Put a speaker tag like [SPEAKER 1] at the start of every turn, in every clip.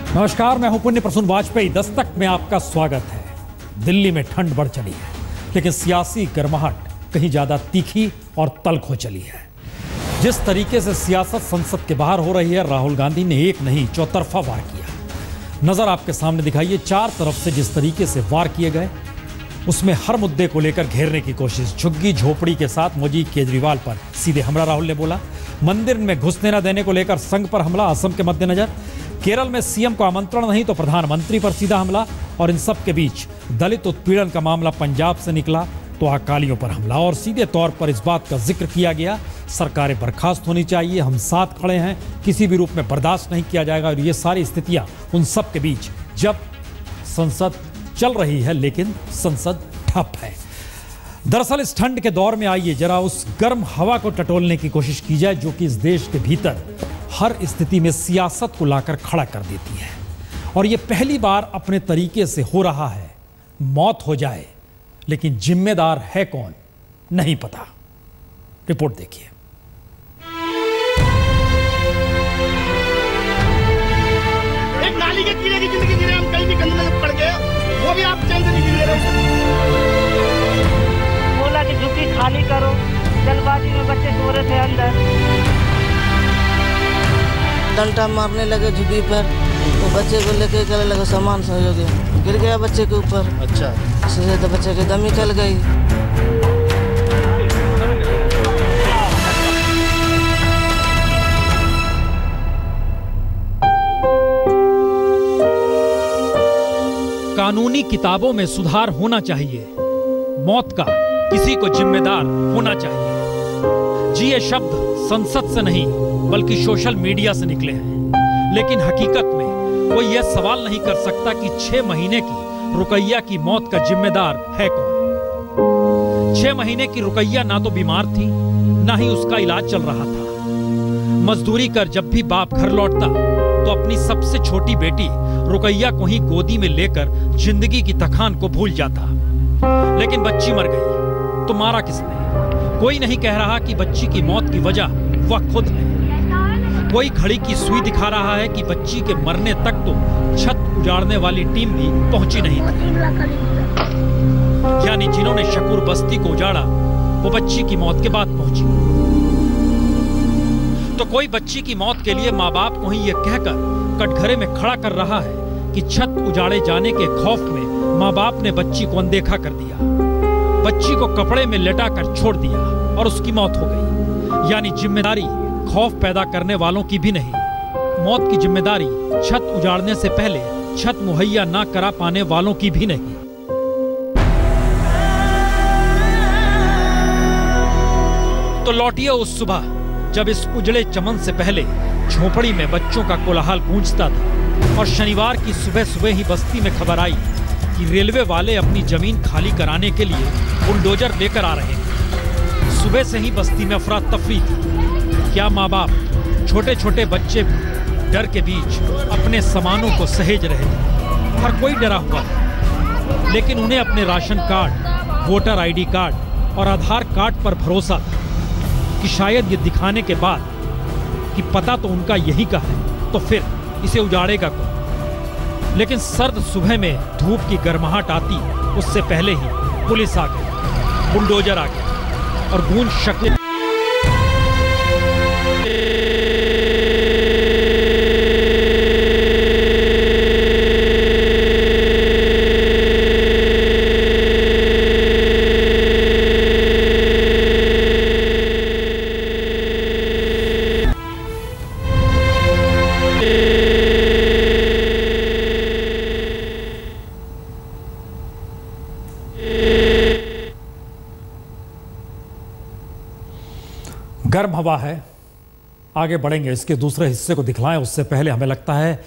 [SPEAKER 1] नमस्कार, मैं हूं पुण्य प्रसून वाजपेयी। दस्तक में आपका स्वागत है। दिल्ली में ठंड बढ़ चली है, लेकिन सियासी गर्माहट कहीं ज्यादा तीखी और तल्ख हो चली है। जिस तरीके से सियासत संसद के बाहर हो रही है, राहुल गांधी ने एक नहीं चौतरफा वार किया। नजर आपके सामने दिखाइए, चार तरफ से जिस तरीके से वार किए गए, उसमें हर मुद्दे को लेकर घेरने की कोशिश। झुग्गी झोपड़ी के साथ मौजूद केजरीवाल पर सीधे हमला राहुल ने बोला। मंदिर में घुसने न देने को लेकर संघ पर हमला असम के मद्देनजर। केरल में सीएम को आमंत्रण नहीं तो प्रधानमंत्री पर सीधा हमला। और इन सब के बीच दलित उत्पीड़न का मामला पंजाब से निकला तो अकालियों पर हमला। और सीधे तौर पर इस बात का जिक्र किया गया, सरकारें बर्खास्त होनी चाहिए, हम साथ खड़े हैं, किसी भी रूप में बर्दाश्त नहीं किया जाएगा। और ये सारी स्थितियां उन सब के बीच जब संसद चल रही है, लेकिन संसद ठप है। दरअसल इस ठंड के दौर में आइए जरा उस गर्म हवा को टटोलने की कोशिश की जाए, जो कि इस देश के भीतर हर स्थिति में सियासत को लाकर खड़ा कर देती है। और ये पहली बार अपने तरीके से हो रहा है। मौत हो जाए, लेकिन जिम्मेदार है कौन नहीं पता। रिपोर्ट देखिए।
[SPEAKER 2] एक नाली के कीड़े की जिंदगी जी रहे, हम कहीं भी गंदे में पड़ गए, वो भी आप चैन से नहीं जी रहे।
[SPEAKER 3] बोला कि झुग्गी खाली करो, जलबाजी में बच्चे सो रहे थे अंदर।
[SPEAKER 4] डंडा मारने लगे झुग्गी पर, तो बच्चे को लेके गले लगे, सामान सहयोगी गिर गया बच्चे के ऊपर।
[SPEAKER 2] अच्छा,
[SPEAKER 4] इससे तो बच्चे की दम निकल गई।
[SPEAKER 1] कानूनी किताबों में सुधार होना चाहिए। मौत का किसी को जिम्मेदार होना चाहिए। जी, ये शब्द संसद से नहीं बल्कि सोशल मीडिया से निकले हैं। लेकिन हकीकत में कोई यह सवाल नहीं कर सकता कि 6 महीने की रुकैया की मौत का जिम्मेदार है कौन। 6 महीने की रुकैया ना तो बीमार थी, ना ही उसका इलाज चल रहा था। मजदूरी कर जब भी बाप घर लौटता तो अपनी सबसे छोटी बेटी रुकैया को ही गोदी में लेकर जिंदगी की थकान को भूल जाता। लेकिन बच्ची मर गई तो मारा किसने? कोई नहीं कह रहा कि बच्ची की मौत की वजह वह खुद है। कोई घड़ी की सुई दिखा रहा है कि बच्ची के मरने तक तो छत उजाड़ने वाली टीम भी पहुंची नहीं थी। यानी जिन्होंने शकूर बस्ती को उजाड़ा वो बच्ची की मौत के बाद पहुंची। तो कोई बच्ची की मौत के लिए माँ बाप को ही यह कहकर कटघरे में खड़ा कर रहा है कि छत उजाड़े जाने के खौफ में माँ बाप ने बच्ची को अनदेखा कर दिया, बच्ची को कपड़े में लटाकर छोड़ दिया और उसकी मौत हो गई। यानी जिम्मेदारी खौफ पैदा करने वालों की भी नहीं, मौत की जिम्मेदारी छत उजाड़ने से पहले छत मुहैया ना करा पाने वालों की भी नहीं। तो लौटिए उस सुबह जब इस उजड़े चमन से पहले झोपड़ी में बच्चों का कोलाहल गूंजता था। और शनिवार की सुबह सुबह ही बस्ती में खबर आई कि रेलवे वाले अपनी जमीन खाली कराने के लिए बुलडोजर लेकर आ रहे हैं। सुबह से ही बस्ती में अफरा तफरी थी। क्या माँ बाप, छोटे छोटे बच्चे भी डर के बीच अपने सामानों को सहेज रहे थे। हर कोई डरा हुआ था, लेकिन उन्हें अपने ration card, voter ID card और आधार कार्ड पर भरोसा था कि शायद ये दिखाने के बाद कि पता तो उनका यही का है, तो फिर इसे उजाड़ेगा कौन। लेकिन सर्द सुबह में धूप की गर्माहट आती उससे पहले ही पुलिस आ गई, बुलडोजर आ गया और गूंज शक्ल। गर्म हवा है, आगे बढ़ेंगे, इसके दूसरे हिस्से को दिखलाएं उससे पहले हमें लगता है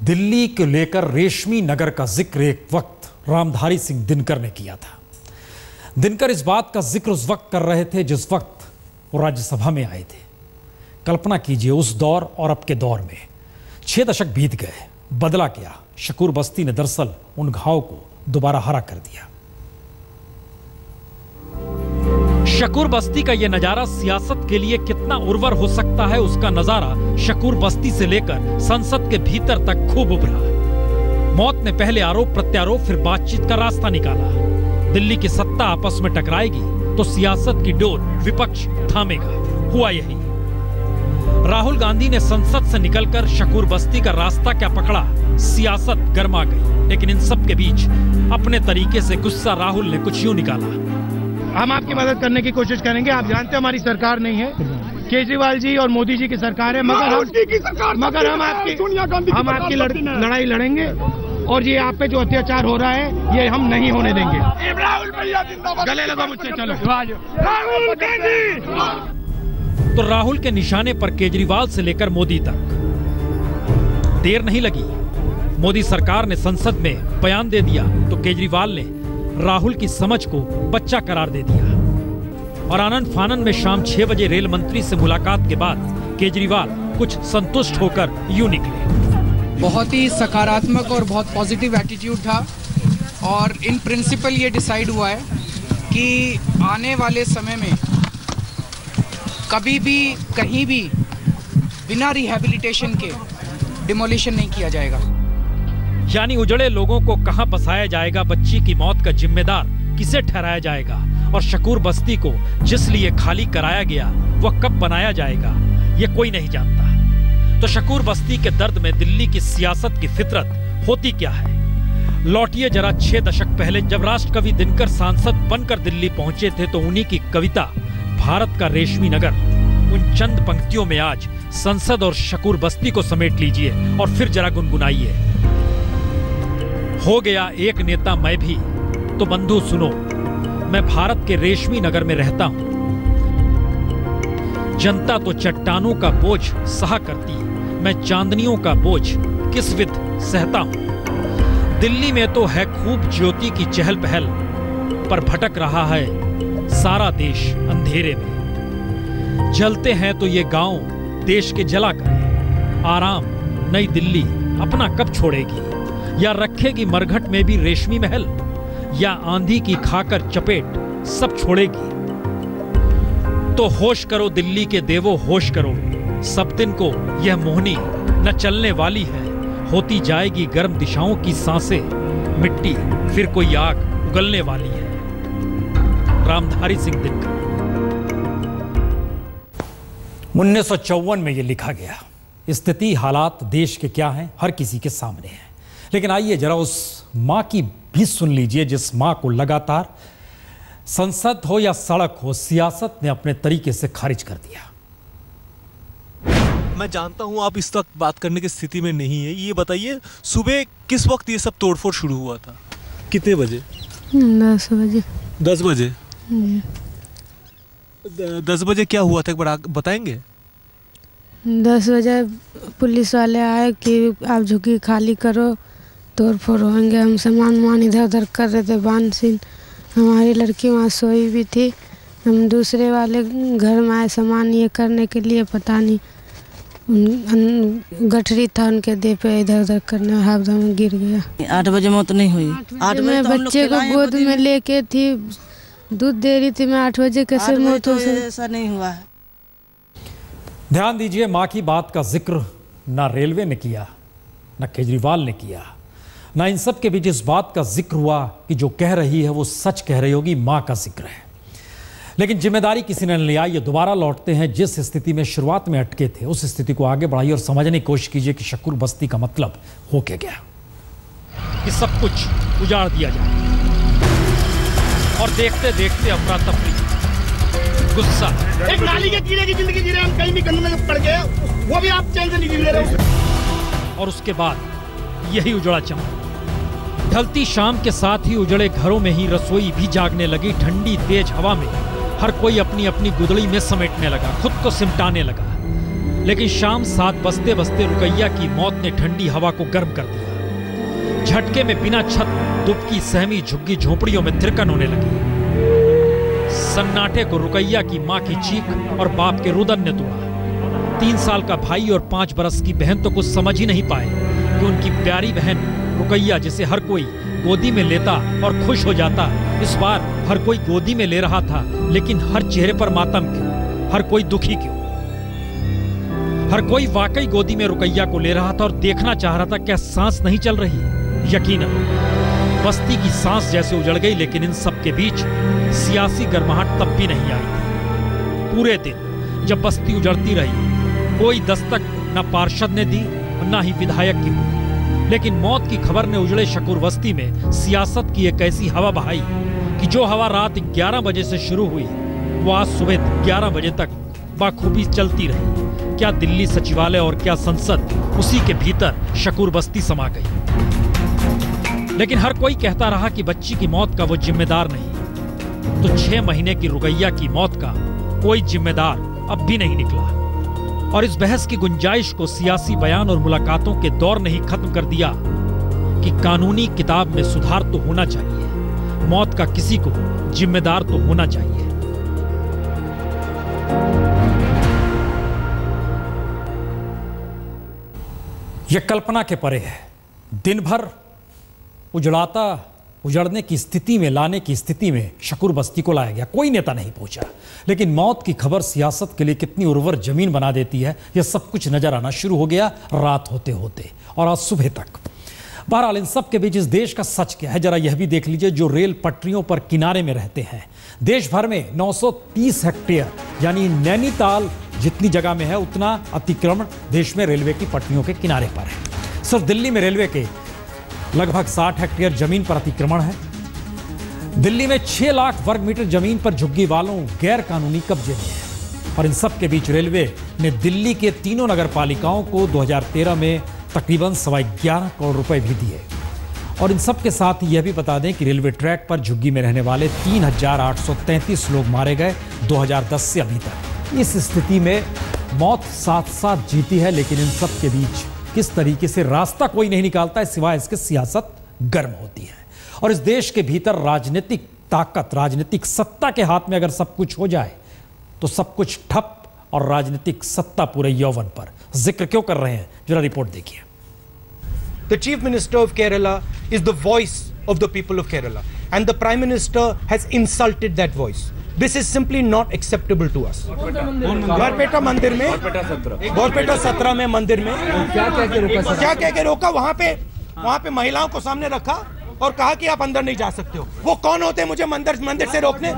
[SPEAKER 1] दिल्ली को लेकर रेशमी नगर का जिक्र एक वक्त रामधारी सिंह दिनकर ने किया था। दिनकर इस बात का जिक्र उस वक्त कर रहे थे जिस वक्त वो राज्यसभा में आए थे। कल्पना कीजिए उस दौर और अब के दौर में 6 दशक बीत गए, बदला क्या? शकूर बस्ती ने दरअसल उन घाव को दोबारा हरा कर दिया। शकूर बस्ती का यह नजारा सियासत के लिए कितना उर्वर हो सकता है, उसका नजारा शकूर बस्ती से लेकर संसद के भीतर तक खूब उभरा। मौत ने पहले आरोप प्रत्यारोप फिर बातचीत का रास्ता निकाला। दिल्ली की सत्ता आपस में टकराएगी तो सियासत की डोर विपक्ष थामेगा। हुआ यही। राहुल गांधी ने संसद से निकलकर शकूर बस्ती का रास्ता क्या पकड़ा, सियासत गर्मा गई। लेकिन इन सब के बीच अपने तरीके से गुस्सा राहुल ने कुछ यूं निकाला।
[SPEAKER 2] हम आपकी मदद करने की कोशिश करेंगे। आप जानते हैं हमारी सरकार नहीं है, केजरीवाल जी और मोदी जी की सरकार है, मगर हम आपकी लड़ाई लड़ेंगे और ये आप पे जो अत्याचार हो रहा है ये हम नहीं होने देंगे। गले लगा मुझसे, चलो। राहुल गांधी।
[SPEAKER 1] तो राहुल के निशाने पर केजरीवाल से लेकर मोदी तक। देर नहीं लगी, मोदी सरकार ने संसद में बयान दे दिया तो केजरीवाल ने राहुल की समझ को बच्चा करार दे दिया। और आनंद फानन में शाम 6 बजे रेल मंत्री से मुलाकात के बाद केजरीवाल कुछ संतुष्ट होकर यूं निकले।
[SPEAKER 5] बहुत ही सकारात्मक और बहुत पॉजिटिव एटीट्यूड था और इन प्रिंसिपल ये डिसाइड हुआ है कि आने वाले समय में कभी भी कहीं भी बिना रिहैबिलिटेशन के डिमोलिशन नहीं किया जाएगा।
[SPEAKER 1] यानी उजड़े लोगों को कहां बसाया जाएगा, बच्ची की मौत का जिम्मेदार किसे ठहराया जाएगा और शकूर बस्ती को जिस लिए खाली कराया गया वह कब बनाया जाएगा ये कोई नहीं जानता। तो शकूर बस्ती के दर्द में दिल्ली की सियासत की फितरत होती क्या है? लौटिए जरा 6 दशक पहले, जब राष्ट्रकवि दिनकर सांसद बनकर दिल्ली पहुंचे थे तो उन्हीं की कविता भारत का रेशमी नगर, उन चंद पंक्तियों में आज संसद और शकूर बस्ती को समेट लीजिए और फिर जरा गुनगुनाइए। हो गया एक नेता मैं भी, तो बंधु सुनो, मैं भारत के रेशमी नगर में रहता हूं। जनता तो चट्टानों का बोझ सहा करती, मैं चांदनियों का बोझ किस विध सहता हूं। दिल्ली में तो है खूब ज्योति की चहल पहल, पर भटक रहा है सारा देश अंधेरे में। जलते हैं तो ये गांव देश के जला कर, आराम नई दिल्ली अपना कब छोड़ेगी? या रखेगी मरघट में भी रेशमी महल, या आंधी की खाकर चपेट सब छोड़ेगी? तो होश करो दिल्ली के देवो, होश करो, सब दिन को यह मोहनी न चलने वाली है। होती जाएगी गर्म दिशाओं की सांसें, मिट्टी फिर कोई आग उगलने वाली है। रामधारी सिंह दिनकर। 1954 में यह लिखा गया। स्थिति हालात देश के क्या हैं, हर किसी के सामने है। लेकिन आइए जरा उस मां की भी सुन लीजिए जिस मां को लगातार संसद हो या सड़क हो, सियासत ने अपने तरीके से खारिज कर दिया।
[SPEAKER 6] मैं जानता हूं आप इस वक्त बात करने की स्थिति में नहीं है। ये बताइए सुबह किस वक्त ये सब तोड़फोड़ शुरू हुआ था? कितने बजे?
[SPEAKER 7] 10 बजे।
[SPEAKER 6] 10 बजे? 10 बजे क्या हुआ था एक बार बताएंगे?
[SPEAKER 7] 10 बजे पुलिस वाले आए कि आप झुग्गी खाली करो, तोड़फोड़ होंगे। हम सामान इधर उधर कर रहे थे। बानसीन हमारी लड़की वहाँ सोई भी थी। हम दूसरे वाले घर में आए सामान ये करने के लिए, पता नहीं गठरी था उनके देह पे, इधर उधर करने हाथ में गिर गया।
[SPEAKER 4] 8 बजे मौत नहीं हुई।
[SPEAKER 7] 8 बजे बच्चे को गोद में लेके थी, दूध दे रही थी मैं। 8 बजे कैसे मौत हो सकती?
[SPEAKER 4] ऐसा नहीं हुआ है।
[SPEAKER 1] ध्यान दीजिए, मां की बात का जिक्र ना रेलवे ने किया, ना केजरीवाल ने किया, ना इन सब के बीच इस बात का जिक्र हुआ कि जो कह रही है वो सच कह रही होगी। मां का जिक्र है, लेकिन जिम्मेदारी किसी ने नहीं लिया। ये दोबारा लौटते हैं जिस स्थिति में शुरुआत में अटके थे, उस स्थिति को आगे बढ़ाइए और समझने की कोशिश कीजिए कि शकूर बस्ती का मतलब हो क्या गया। कि सब कुछ उजाड़ दिया जाए और देखते देखते अफरा तफरी, गुस्सा,
[SPEAKER 2] एक नाली के कीड़े की जिंदगी जी रहे हम, कहीं भी गंदगी में पड़ गए, वो भी आप चैन से नहीं जी रहे।
[SPEAKER 1] और उसके बाद यही उजड़ा चमक। ढलती शाम के साथ ही उजड़े घरों में ही रसोई भी जागने लगी। ठंडी तेज हवा में हर कोई अपनी अपनी गुदड़ी में समेटने लगा, खुद को सिमटाने लगा। लेकिन शाम 7 बजते बजते रुकैया की मौत ने ठंडी हवा को गर्म कर दिया। झटके में बिना छत दुबकी सहमी झुग्गी झोपड़ियों में तिरकन होने लगी। सन्नाटे को रुकैया की मां की चीख और बाप के रुदन ने तोड़ा। 3 साल का भाई और 5 बरस की बहन तो कुछ समझ ही नहीं पाए कि उनकी प्यारी बहन रुकैया, जिसे हर कोई गोदी में लेता और खुश हो जाता, इस बार हर कोई गोदी में ले रहा था, लेकिन हर चेहरे पर मातम क्यों? हर कोई दुखी क्यों? हर कोई वाकई गोदी में रुकैया को ले रहा था और देखना चाह रहा था क्या सांस नहीं चल रही। यकीनन बस्ती की सांस जैसे उजड़ गई, लेकिन इन सब के बीच सियासी गर्माहट तब भी नहीं आई थी। पूरे दिन जब बस्ती उजड़ती रही, कोई दस्तक न पार्षद ने दी न ही विधायक की हुई, लेकिन मौत की खबर ने उजड़े शकूर बस्ती में सियासत की एक ऐसी हवा बहाई कि जो हवा रात 11 बजे से शुरू हुई वो आज सुबह 11 बजे तक बाखूबी चलती रही। क्या दिल्ली सचिवालय और क्या संसद, उसी के भीतर शकूर बस्ती समा गई। लेकिन हर कोई कहता रहा कि बच्ची की मौत का वो जिम्मेदार नहीं। तो 6 महीने की रुकैया की मौत का कोई जिम्मेदार अब भी नहीं निकला। और इस बहस की गुंजाइश को सियासी बयान और मुलाकातों के दौर ने ही खत्म कर दिया कि कानूनी किताब में सुधार तो होना चाहिए, मौत का किसी को जिम्मेदार तो होना चाहिए। यह कल्पना के परे है। दिन भर उजड़ने की स्थिति में, लाने की स्थिति में शकूर बस्ती को लाया गया, कोई नेता नहीं पहुंचा। लेकिन मौत की खबर सियासत के लिए कितनी उर्वर जमीन बना देती है, यह सब कुछ नजर आना शुरू हो गया रात होते होते और आज सुबह तक। बहरहाल इन सब के बीच इस देश का सच क्या है, जरा यह भी देख लीजिए। जो रेल पटरियों पर किनारे में रहते हैं, देश भर में 930 हेक्टेयर यानी नैनीताल जितनी जगह में है उतना अतिक्रमण देश में रेलवे की पटरियों के किनारे पर है। सिर्फ दिल्ली में रेलवे के लगभग 60 हेक्टेयर जमीन पर अतिक्रमण है। दिल्ली में 6 लाख वर्ग मीटर जमीन पर झुग्गी वालों गैर कानूनी कब्जे में है। और इन सब के बीच रेलवे ने दिल्ली के तीनों नगर पालिकाओं को 2013 में तकरीबन 11.25 करोड़ रुपए भी दिए। और इन सब के साथ यह भी बता दें कि रेलवे ट्रैक पर झुग्गी में रहने वाले 3,833 लोग मारे गए 2010 से अभी तक। इस स्थिति में मौत साथ साथ जीती है, लेकिन इन सब के बीच किस तरीके से रास्ता कोई नहीं निकालता है सिवाय इसके सियासत गर्म होती है। और इस देश के भीतर राजनीतिक ताकत, राजनीतिक सत्ता के हाथ में अगर सब कुछ हो जाए तो सब कुछ ठप, और राजनीतिक सत्ता पूरे यौवन पर। जिक्र क्यों कर रहे हैं, जरा रिपोर्ट देखिए।
[SPEAKER 8] The Chief Minister of Kerala is the voice of the people of Kerala, and the Prime Minister has insulted that voice. This is simply not acceptable to us. Barpeta मंदिर में, बरपेटा 17 में मंदिर में क्या कह के रोका? वहाँ पे महिलाओं को सामने रखा और कहा कि आप अंदर नहीं जा सकते हो। वो कौन होते हैं मुझे मंदिर से रोकने?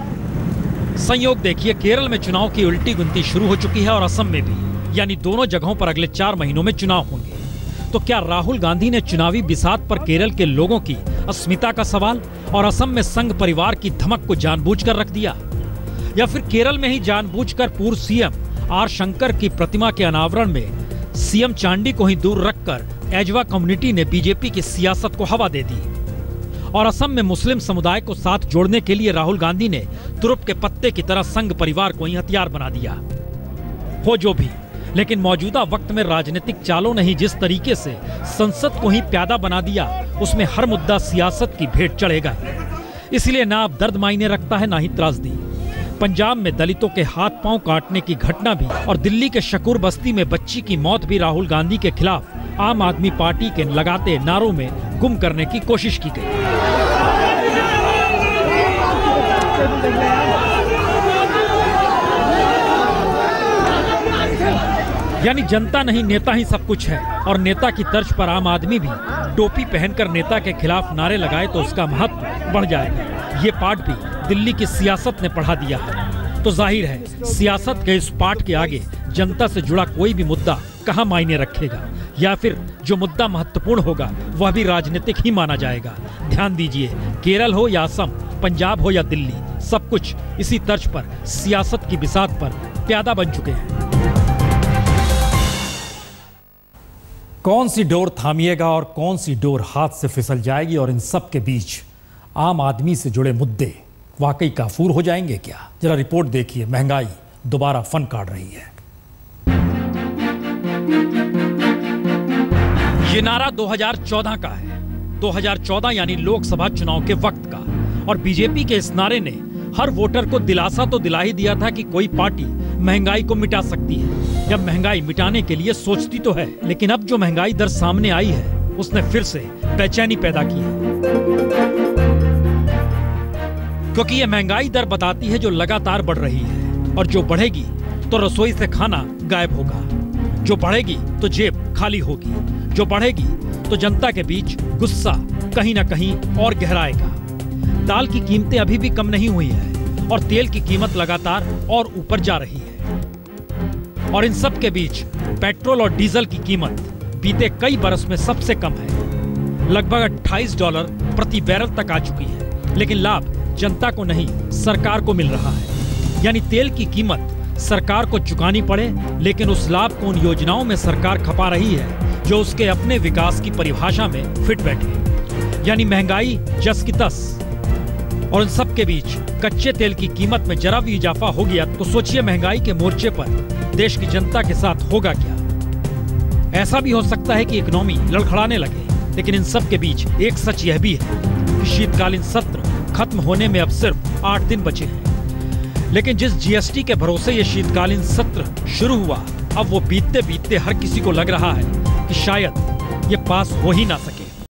[SPEAKER 1] संयोग देखिए, केरल में चुनाव की उल्टी गिनती शुरू हो चुकी है और असम में भी, यानी दोनों जगहों पर अगले 4 महीनों में चुनाव होंगे। तो क्या राहुल गांधी ने चुनावी बिसात पर केरल के लोगों की अस्मिता का सवाल और असम में संघ परिवार की धमक को जानबूझकर रख दिया, या फिर केरल में ही जानबूझकर पूर्व सीएम आर शंकर की प्रतिमा के अनावरण में सीएम चांडी को ही दूर रखकर एजवा कम्युनिटी ने बीजेपी की सियासत को हवा दे दी, और असम में मुस्लिम समुदाय को साथ जोड़ने के लिए राहुल गांधी ने तुरुप के पत्ते की तरह संघ परिवार को ही हथियार बना दिया। हो जो भी, लेकिन मौजूदा वक्त में राजनीतिक चालों ने ही जिस तरीके से संसद को ही प्यादा बना दिया, उसमें हर मुद्दा सियासत की भेंट चढ़ेगा। इसलिए ना अब दर्द मायने रखता है, ना ही त्रासदी। पंजाब में दलितों के हाथ पांव काटने की घटना भी और दिल्ली के शकूर बस्ती में बच्ची की मौत भी राहुल गांधी के खिलाफ आम आदमी पार्टी के लगाते नारों में गुम करने की कोशिश की गई। यानी जनता नहीं, नेता ही सब कुछ है, और नेता की तर्ज पर आम आदमी भी टोपी पहनकर नेता के खिलाफ नारे लगाए तो उसका महत्व बढ़ जाएगा। ये पाठ भी दिल्ली की सियासत ने पढ़ा दिया है। तो जाहिर है सियासत के इस पाठ के आगे जनता से जुड़ा कोई भी मुद्दा कहाँ मायने रखेगा, या फिर जो मुद्दा महत्वपूर्ण होगा वह भी राजनीतिक ही माना जाएगा। ध्यान दीजिए, केरल हो या असम, पंजाब हो या दिल्ली, सब कुछ इसी तर्ज पर सियासत की बिसात पर प्यादा बन चुके हैं। कौन सी डोर थामिएगा और कौन सी डोर हाथ से फिसल जाएगी, और इन सब के बीच आम आदमी से जुड़े मुद्दे वाकई काफूर हो जाएंगे क्या? जरा रिपोर्ट देखिए। महंगाई दोबारा फन काट रही है। ये नारा 2014 का है, 2014 यानी लोकसभा चुनाव के वक्त का, और बीजेपी के इस नारे ने हर वोटर को दिलासा तो दिला ही दिया था कि कोई पार्टी महंगाई को मिटा सकती है, जब महंगाई मिटाने के लिए सोचती तो है। लेकिन अब जो महंगाई दर सामने आई है उसने फिर से बेचैनी पैदा की है। क्योंकि ये महंगाई दर बताती है जो लगातार बढ़ रही है, और जो बढ़ेगी तो रसोई से खाना गायब होगा, जो बढ़ेगी तो जेब खाली होगी, जो बढ़ेगी तो जनता के बीच गुस्सा कहीं ना कहीं और गहराएगा। दाल की कीमतें अभी भी कम नहीं हुई है और तेल की कीमत लगातार और ऊपर जा रही है। और इन सब के बीच पेट्रोल और डीजल की कीमत बीते कई बरस में सबसे कम है, लगभग $28 प्रति बैरल तक आ चुकी है। लेकिन लाभ जनता को नहीं, सरकार को मिल रहा है। यानी तेल की कीमत सरकार को चुकानी पड़े, लेकिन उस लाभ को उन योजनाओं में सरकार खपा रही है जो उसके अपने विकास की परिभाषा में फिट बैठे। यानी महंगाई जस की तस। और इन सब के बीच कच्चे तेल की कीमत में जरा भी इजाफा हो गया तो सोचिए महंगाई के मोर्चे पर देश की जनता के साथ होगा क्या। ऐसा भी हो सकता है कि इकोनॉमी लड़खड़ाने लगे। लेकिन इन सब के बीच एक सच यह भी है कि शीतकालीन सत्र खत्म होने में अब सिर्फ 8 दिन बचे हैं। लेकिन जिस जीएसटी के भरोसे ये शीतकालीन सत्र शुरू हुआ, अब वो बीतते बीतते हर किसी को लग रहा है कि शायद ये पास हो ही ना सके।